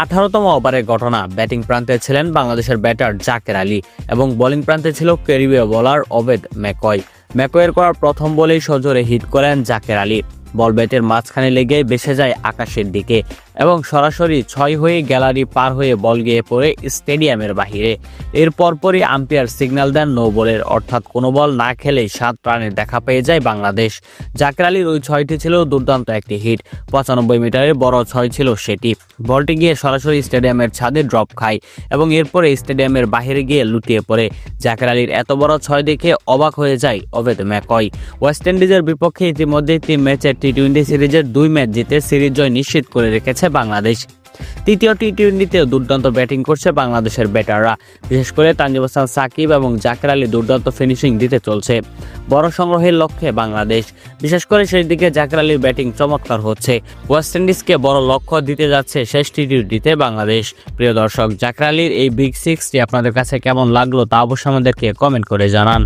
18তম ওভারের ঘটনা। ব্যাটিং প্রান্তে ছিলেন বাংলাদেশের ব্যাটার জাকের আলী এবং বোলিং প্রান্তে ছিল ক্যারিবীয় বোলার ওবেদ ম্যাকয়। ম্যাকয়ের করা প্রথম বলেই সজোরে হিট করেন জাকের আলী। বল ব্যাটের মাঝখানে লেগে ভেসে যায় আকাশের দিকে এবং সরাসরি 6 হয়ে গ্যালারি পার হয়ে বল গিয়ে পড়ে স্টেডিয়ামের বাহিরে। এর পরপরই আম্পায়ার সিগন্যাল দেন নো বলের, অর্থাৎ কোনো বল না খেলেই 7 রানের দেখা পেয়ে যায় বাংলাদেশ। জাকের আলীর ওই 6টি ছিল দুর্দান্ত একটি হিট। 95 মিটারের বড় 6 ছিল সেটি। বলটি গিয়ে সরাসরি স্টেডিয়ামের ছাদে ড্রপ খায় এবং এরপরে স্টেডিয়ামের বাহিরে গিয়ে লুটিয়ে পড়ে। জাকের আলীর এত বড় 6 দেখে অবাক হয়ে যায় ওবেদ ম্যাকয়। ওয়েস্ট ইন্ডিজের বিপক্ষে ইতিমধ্যে 3 ম্যাচের টি-20 সিরিজের 2 ম্যাচ জিতে সিরিজ জয় নিশ্চিত করে রেখেছে বাংলাদেশ। তৃতীয় টি-20তেও দুর্দান্ত ব্যাটিং করছে বাংলাদেশের ব্যাটাররা। বিশেষ করে তানজিম হাসান সাকিব এবং জাকের আলী দুর্দান্ত ফিনিশিং দিতে চলছে। বড় সংগ্রহের লক্ষ্যে বাংলাদেশ, বিশেষ করে শেষ দিকে জাকের আলীর ব্যাটিং চমৎকার হচ্ছে। ওয়েস্ট ইন্ডিজকে বড় লক্ষ্য দিতে যাচ্ছে শেষ টি-20তে বাংলাদেশ। প্রিয় দর্শক, জাকের আলীর এই বিগ সিক্সটি আপনাদের কাছে কেমন লাগলো তা অবশ্যই আমাদেরকে কমেন্ট করে জানান।